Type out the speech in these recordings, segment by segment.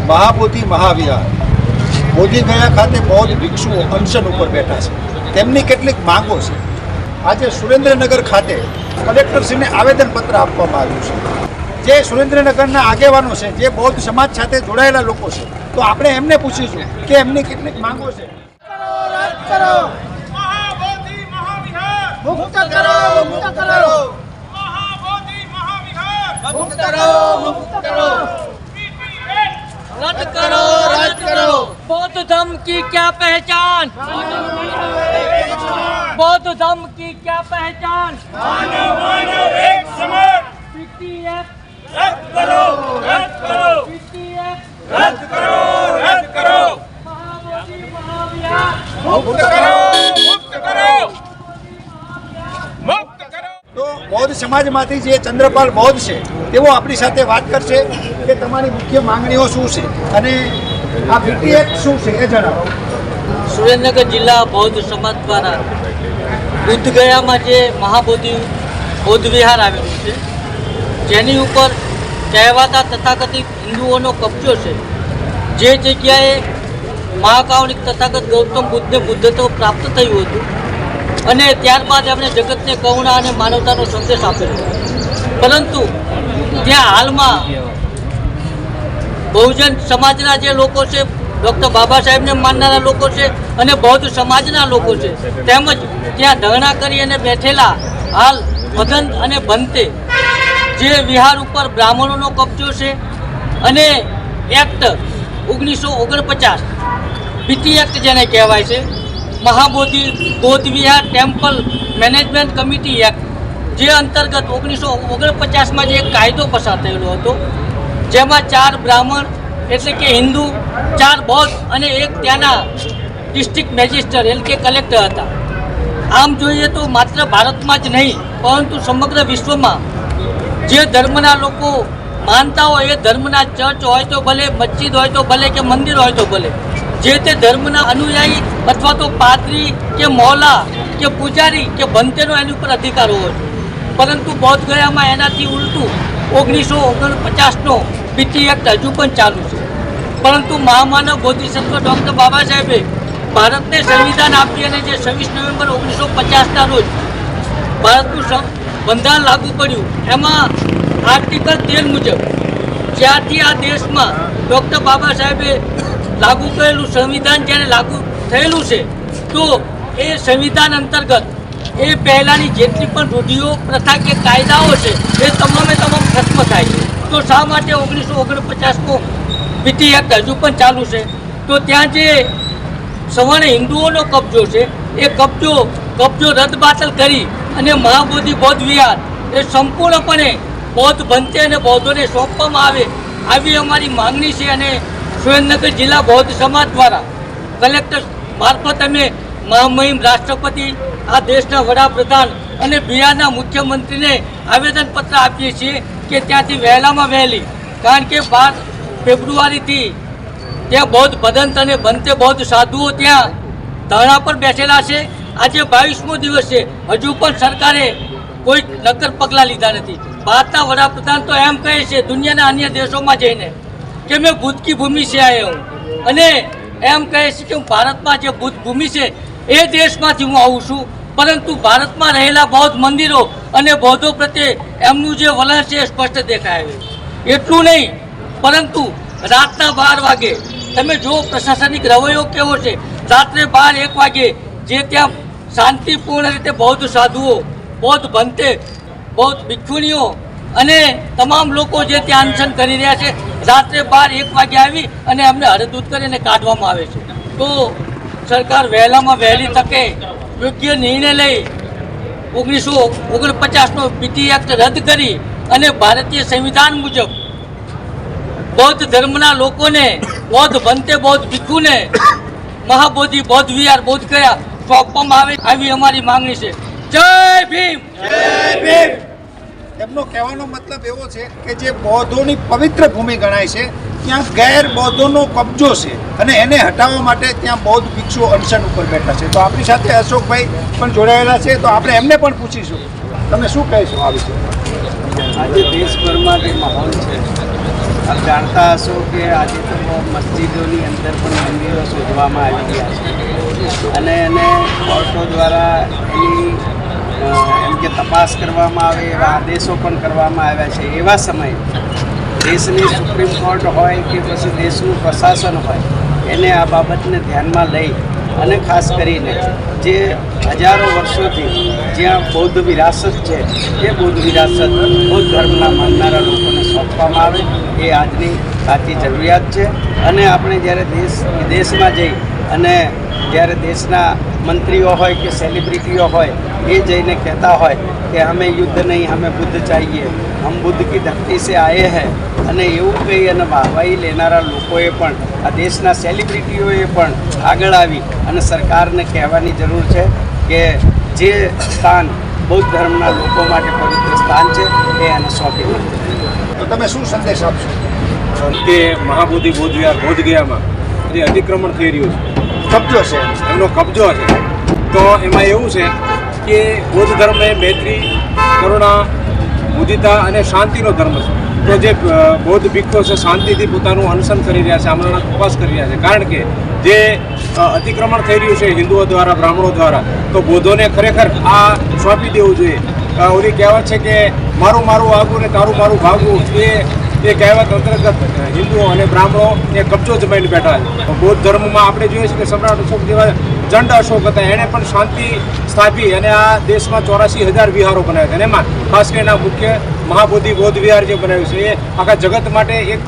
મહાબોધિ મહાવિહાર બોધિગયા ખાતે બૌદ્ધ ભિક્ષુઓ અનશન ઉપર બેઠા છે. તેમની કેટલીક માંગો છે. આજે સુરેન્દ્રનગર ખાતે કલેક્ટરશ્રીને આવેદનપત્ર આપવામાં આવ્યું છે. જે સુરેન્દ્રનગરના આગેવાનો છે, જે બૌદ્ધ સમાજ સાથે જોડાયેલા લોકો છે, તો આપણે એમને પૂછીશું કે એમની કેટલીક માંગો છે. મુક્ત કરો, મુક્ત કરો, મહાબોધિ મહાવિહાર મુક્ત કરો, મુક્ત કરો, रद्द करो, रद्द करो. बौद्ध धर्म की क्या पहचान, बौद्ध धर्म की क्या पहचान, मानव मानव एक समान. BTF रद्द करो, रद्द करो, BTF रद्द करो, रद्द करो. महाबोधि महाविहार મુક્ત કરો. मुक्त करो, मुक्त करो. તો બૌદ્ધ સમાજમાંથી જે ચંદ્રપાલ બૌદ્ધ છે તેઓ આપણી સાથે વાત કરશે કે તમારી મુખ્ય માંગણીઓ શું છે અને આ BTF શું છે એ જણાવો. સુરેન્દ્રનગર જિલ્લા બૌદ્ધ સમાજ દ્વારા બુદ્ધગયામાં જે મહાબોધિ બૌદ્ધ વિહાર આવેલું છે, જેની ઉપર કહેવાતા તથાકથિત હિન્દુઓનો કબજો છે. જે જગ્યાએ મહાકાવનિક તથાગત ગૌતમ બુદ્ધને બુદ્ધત્વ પ્રાપ્ત થયું હતું અને ત્યારબાદ એમણે જગતને કરુણા અને માનવતાનો સંદેશ આપેલો, પરંતુ ત્યાં હાલમાં બહુજન સમાજના જે લોકો છે, ડૉક્ટર બાબા સાહેબને માનનારા લોકો છે અને બૌદ્ધ સમાજના લોકો છે, તેમજ ત્યાં ધરણા કરી અને બેઠેલા હાલ ભગંત અને બંતે જે વિહાર ઉપર બ્રાહ્મણોનો કબજો છે અને એક્ટ 1949 BT એક્ટ જેને કહેવાય છે, મહાબોધિ બૌદ્ધ વિહાર ટેમ્પલ મેનેજમેન્ટ કમિટી એક્ટ, જે અંતર્ગત 1949માં જે એક કાયદો પસાર થયેલો હતો, જેમાં 4 બ્રાહ્મણ એટલે કે હિન્દુ, 4 બૌદ્ધ અને એક ત્યાંના ડિસ્ટ્રિક્ટ મેજિસ્ટર એટલે કે કલેક્ટર હતા. આમ જોઈએ તો માત્ર ભારતમાં જ નહીં પરંતુ સમગ્ર વિશ્વમાં જે ધર્મના લોકો માનતા હોય, એ ધર્મના ચર્ચ હોય તો ભલે, મસ્જિદ હોય તો ભલે કે મંદિર હોય તો ભલે, જે તે ધર્મના અનુયાયી અથવા તો પાદરી કે મૌલા કે પૂજારી કે બંતેનો એની ઉપર અધિકાર હોવો જોઈએ. પરંતુ બૌદ્ધ ગયામાં એનાથી ઉલટું 1949નો BT એક્ટ હજુ પણ ચાલુ છે. પરંતુ મહામાનવ બોધિસત્વ ડૉક્ટર બાબા સાહેબે ભારતને સંવિધાન આપી અને જે 26 નવેમ્બર 1950ના રોજ ભારતનું બંધારણ લાગુ પડ્યું, એમાં આર્ટિકલ 13 મુજબ જ્યાંથી આ દેશમાં ડૉક્ટર બાબા સાહેબે લાગુ કરેલું સંવિધાન જ્યારે લાગુ થયેલું છે, તો એ સંવિધાન અંતર્ગત એ પહેલાંની જેટલી પણ રૂઢિઓ, પ્રથા કે કાયદાઓ છે, એ તમામે તમામ ખત્મ થાય છે. તો શા માટે 1949નો BT એક્ટ હજુ પણ ચાલુ છે? તો ત્યાં જે સવર્ણ હિન્દુઓનો કબજો છે, એ કબજો રદબાતલ કરી અને મહાબોધિ બૌદ્ધ વિહાર એ સંપૂર્ણપણે બૌદ્ધ ભંતે અને બૌદ્ધોને સોંપવામાં આવે, આવી અમારી માંગણી છે. અને સુરેન્દ્રનગર જિલ્લા બૌદ્ધ સમાજ દ્વારા કલેક્ટર મારફત અમે મહામહિમ રાષ્ટ્રપતિ, આ દેશના વડાપ્રધાન અને બિહારના મુખ્યમંત્રીને આવેદનપત્ર આપીએ છીએ કે ત્યાંથી વહેલામાં વહેલી, કારણ કે 12 ફેબ્રુઆરીથી ત્યાં બૌદ્ધ ભદંત અને બંતે બૌદ્ધ સાધુઓ ત્યાં ધરણા પર બેઠેલા છે. આજે 22મો દિવસ છે, હજુ પણ સરકારે કોઈ નક્કર પગલાં લીધા નથી. ભારતના વડાપ્રધાન તો એમ કહે છે દુનિયાના અન્ય દેશોમાં જઈને કે મેં બુદ્ધ કી ભૂમિ से आया हूँ, અને એમ કહે છે કે હું ભારતમાં જે બુદ્ધ ભૂમિ છે એ દેશમાંથી હું આવું છું, પરંતુ ભારતમાં રહેલા બૌદ્ધ મંદિરો અને બૌદ્ધો પ્રત્યે એમનું જે વલણ છે એ સ્પષ્ટ દેખાય છે. એટલું નહીં, પરંતુ રાતના 12 વાગે તમે જો પ્રશાસનિક રવૈયો કેવો છે, રાત્રે 12-1 વાગે જે ત્યાં શાંતિપૂર્ણ રીતે બૌદ્ધ સાધુઓ, બૌદ્ધ ભંતે, બૌદ્ધ ભિક્ષુણીઓ અને તમામ લોકો જે ત્યાં અનશન કરી રહ્યા છે, રાત્રે 12-1 વાગે આવી અને અમને હળદૂત કરીને કાઢવામાં આવે છે. તો સરકાર વહેલામાં વહેલી તકે યોગ્ય નિર્ણય લઈ 1949નો BT એક્ટ રદ કરી અને ભારતીય સંવિધાન મુજબ બૌદ્ધ ધર્મના લોકોને, બૌદ્ધ ભંતે, બૌદ્ધ ભિક્ષુને મહાબોધિ બૌદ્ધ વિહાર બૌદ્ધ ગયા સોંપવામાં આવે, આવી અમારી માંગણી છે. જય ભીમ, જય ભીમ. એમનો કહેવાનો મતલબ એવો છે કે જે બૌદ્ધોની પવિત્ર ભૂમિ ગણાય છે, ત્યાં ગેર બૌદ્ધોનો કબજો છે અને એને હટાવવા માટે ત્યાં બૌદ્ધ ભિક્ષુઓ અનશન ઉપર બેઠા છે. તો આપણી સાથે અશોકભાઈ પણ જોડાયેલા છે, તો આપણે એમને પણ પૂછીશું, તમે શું કહેશો આ વિશે? આજે દેશભરમાં જે માહોલ છે આપ જાણતા હશો કે આજે તો મસ્જિદોની અંદર પણ મંદિરો શોધવામાં આવી ગયા છે અને એને કોર્ટો દ્વારા એની એમ કે તપાસ કરવામાં આવે એવા આદેશો પણ કરવામાં આવ્યા છે. એવા સમયે દેશની સુપ્રીમ કોર્ટ હોય કે પછી દેશનું પ્રશાસન હોય એને આ બાબતને ધ્યાનમાં લઈ અને ખાસ કરીને જે હજારો વર્ષોથી જ્યાં બૌદ્ધ વિરાસત છે એ બૌદ્ધ વિરાસત બૌદ્ધ ધર્મના માનનારા લોકોને સોંપવામાં આવે એ આજની સાચી જરૂરિયાત છે. અને આપણે જ્યારે વિદેશમાં જઈ અને જ્યારે દેશના મંત્રીઓ હોય કે સેલિબ્રિટીઓ હોય એ જઈને કહેતા હોય કે હमें યુદ્ધ નહીં હमें બુદ્ધ चाहिए, हम बुद्ध की धरती से आए हैं અને એવું કહી અને વાહવાહી લેનારા લોકોએ પણ આ દેશના સેલિબ્રિટીઓએ પણ આગળ આવી અને સરકારને કહેવાની જરૂર છે કે જે સ્થાન બૌદ્ધ ધર્મના લોકો માટે પવિત્ર સ્થાન છે એ એને સોંપી દે. તો તમે શું સંદેશ આપશો? કે મહાબોધિ બૌદ્ધ વિહાર બોધગયામાં જે અતિક્રમણ થઈ રહ્યું છે, કબજો છે એમનો કબજો છે, તો એમાં એવું છે કે બૌદ્ધ ધર્મ એ મૈત્રી, કરુણા, મુદિતા અને શાંતિનો ધર્મ છે. તો જે બૌદ્ધ ભિક્ષુઓ છે શાંતિથી પોતાનું અનશન કરી રહ્યા છે, આમરણના ઉપવાસ કરી રહ્યા છે. કારણ કે જે અતિક્રમણ થઈ રહ્યું છે હિન્દુઓ દ્વારા, બ્રાહ્મણો દ્વારા, તો બૌદ્ધોને ખરેખર આ સોંપી દેવું જોઈએ. ઓલી કહેવત છે કે મારું મારું આગવું ને તારું મારું ભાગવું, એ કહેવત અંતર્ગત હિન્દુઓ અને બ્રાહ્મણો એ કબજો જમાઈને બેઠા છે. બૌદ્ધ ધર્મમાં આપણે જોઈએ છીએ કે સમ્રાટ અશોક જેવા ચંડ અશોક હતા, એણે પણ શાંતિ સ્થાપી અને આ દેશમાં 84,000 વિહારો બનાવ્યા છે. અને એમાં ખાસ કરીને આ મુખ્ય મહાબોધિ બૌદ્ધ વિહાર જે બનાવ્યું છે એ આખા જગત માટે એક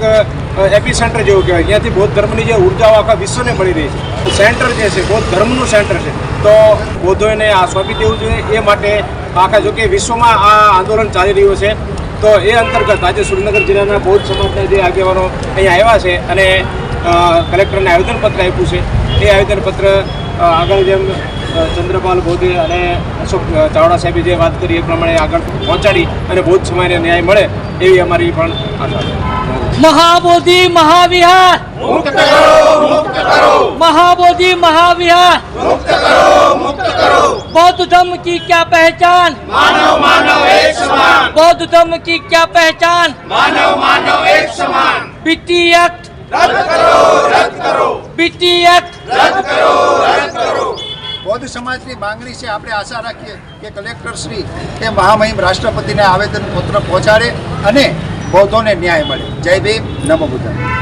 એપી સેન્ટર જેવું કહેવાય. ત્યાંથી બૌદ્ધ ધર્મની જે ઉર્જાઓ આખા વિશ્વને મળી રહી છે. સેન્ટર જે છે બૌદ્ધ ધર્મનું સેન્ટર છે, તો બૌદ્ધોને આ સોંપી દેવું જોઈએ. એ માટે આખા જોકે વિશ્વમાં આ આંદોલન ચાલી રહ્યું છે, તો એ અંતર્ગત આજે સુરેન્દ્રનગર જિલ્લાના બૌદ્ધ સમાજના જે આગેવાનો અહીંયા આવ્યા છે અને કલેક્ટરને આવેદનપત્ર આપ્યું છે. એ આવેદનપત્ર આગળ જેમ ચંદ્રપાલ બૌદ્ધે અને અશોક ચાવડા સાહેબે જે વાત કરી એ પ્રમાણે આગળ પહોંચાડી અને બૌદ્ધ સમાજને ન્યાય મળે એવી અમારી પણ આશા છે. महाबोधि महाविहार मुक्त करो, मुक्त करो, महाबोधि महाविहार मुक्त करो, मुक्त करो. बौद्ध धर्म की क्या पहचान, मानव मानव एक समान, बौद्ध धर्म की क्या पहचान, मानव मानव एक समान. बीटी एक्ट, रद्द करो, रद्द करो, बीटी एक्ट. रद्द करो, रद्द करो. બૌદ્ધ સમાજની માંગણી છે. આપણે આશા રાખીએ કે કલેક્ટર શ્રી એ મહામહિમ રાષ્ટ્રપતિને આવેદનપત્ર પહોંચાડે અને બૌદ્ધોને ન્યાય મળે. જય ભીમ, નમો બુદ્ધાય.